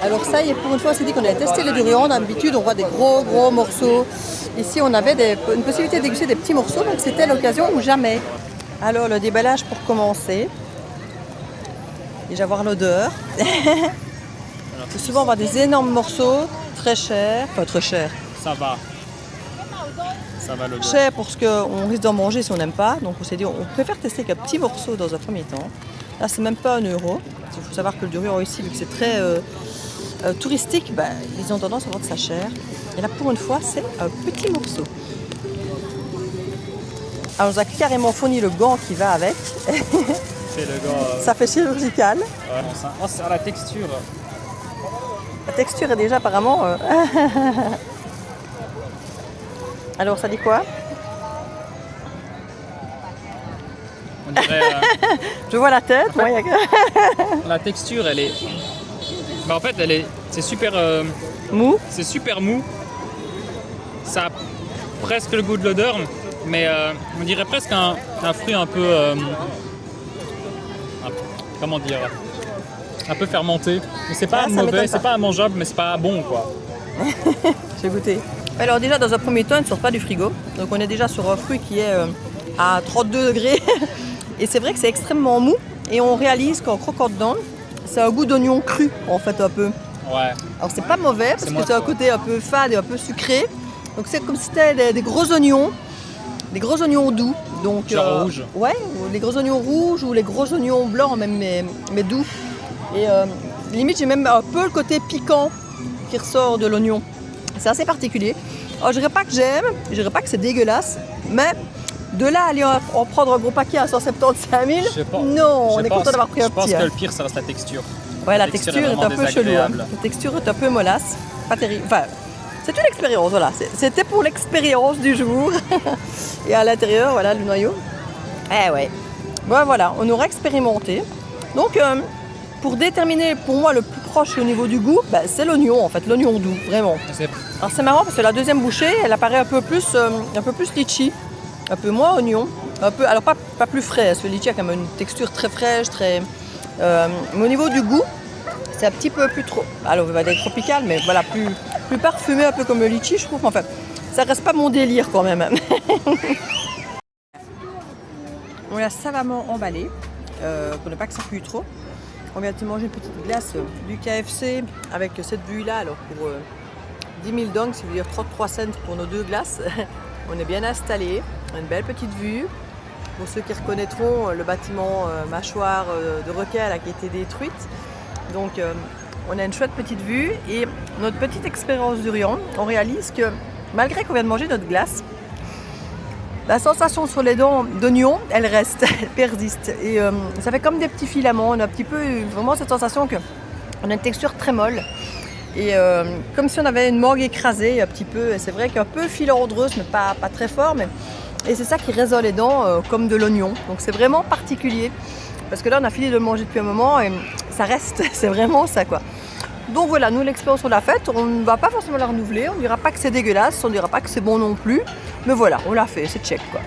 Alors ça y est, pour une fois, on s'est dit qu'on allait tester les durians. D'habitude, on voit des gros morceaux. Ici, on avait une possibilité de déguster des petits morceaux, donc c'était l'occasion ou jamais. Alors, le déballage pour commencer. Déjà voir l'odeur. Souvent, on voit des énormes morceaux, très chers. Enfin, très chers. Ça va. Ça va l'odeur. Cher pour ce qu'on risque d'en manger si on n'aime pas. Donc, on s'est dit, on préfère tester qu'un petit morceau dans un premier temps. Là, c'est même pas 1 euro. Il faut savoir que le durian ici, vu que c'est très touristique, ils ont tendance à vendre ça cher. Et là, pour une fois, c'est un petit morceau. Alors, on nous a carrément fourni le gant qui va avec. C'est le gars. Ça fait chirurgical. Ouais, oh, c'est la texture. La texture est déjà apparemment... Alors, ça dit quoi? On dirait. Je vois la tête. En fait, la texture, elle est. En fait, c'est super. Mou. C'est super mou. Ça a presque le goût de l'odeur, mais on dirait presque un fruit un peu. Comment dire? Un peu fermenté. Mais c'est pas mauvais, c'est pas mangeable, mais c'est pas bon quoi. J'ai goûté. Alors déjà dans un premier temps, il ne sort pas du frigo. Donc on est déjà sur un fruit qui est à 32 degrés. Et c'est vrai que c'est extrêmement mou. Et on réalise qu'en croquant dedans, c'est un goût d'oignon cru en fait un peu. Ouais. Alors c'est pas mauvais parce que c'est un côté un peu fade et un peu sucré. Donc c'est comme si c'était des gros oignons doux. Donc, genre rouge. Ouais, ou les gros oignons rouges ou les gros oignons blancs même mais doux. Et limite j'ai même un peu le côté piquant qui ressort de l'oignon. C'est assez particulier. Alors, je dirais pas que j'aime, je dirais pas que c'est dégueulasse, mais de là à aller en prendre un gros paquet à 175 000, non, on est content d'avoir pris un petit. Je pense que le pire, ça reste la texture. Ouais, la texture est un peu chelou. La texture est un peu mollasse, pas terrible. Enfin, c'est une expérience, voilà. C'était pour l'expérience du jour. Et à l'intérieur, voilà, le noyau. Eh ouais. Bon, voilà, on aura expérimenté. Donc, pour déterminer, pour moi, le plus proche au niveau du goût, c'est l'oignon, en fait, l'oignon doux, vraiment. Alors, c'est marrant parce que la deuxième bouchée, elle apparaît un peu plus litchi, un peu moins oignon, un peu, alors pas plus frais, parce que le litchi a quand même une texture très fraîche, mais au niveau du goût, c'est un petit peu plus trop, alors on va dire tropical, mais voilà, plus parfumé, un peu comme le litchi, je trouve. Enfin, ça reste pas mon délire quand même. On l'a savamment emballé, pour ne pas que ça pue trop. On vient de manger une petite glace du KFC avec cette vue-là, alors pour 10 000 dong, ça veut dire 33 cents pour nos 2 glaces. On est bien installé, on a une belle petite vue. Pour ceux qui reconnaîtront le bâtiment mâchoire de requin là, qui a été détruite. Donc on a une chouette petite vue et notre petite expérience durian, on réalise que malgré qu'on vient de manger notre glace, la sensation sur les dents d'oignon, elle reste, elle persiste. Et ça fait comme des petits filaments, on a un petit peu vraiment cette sensation qu'on a une texture très molle. Et comme si on avait une mangue écrasée un petit peu, et c'est vrai qu'un peu filandreuse, mais pas très fort. Et c'est ça qui résonne les dents comme de l'oignon. Donc c'est vraiment particulier. Parce que là, on a fini de le manger depuis un moment et ça reste, c'est vraiment ça quoi. Donc voilà, nous l'expérience on l'a faite, on ne va pas forcément la renouveler, on ne dira pas que c'est dégueulasse, on ne dira pas que c'est bon non plus. Mais voilà, on l'a fait, c'est check quoi.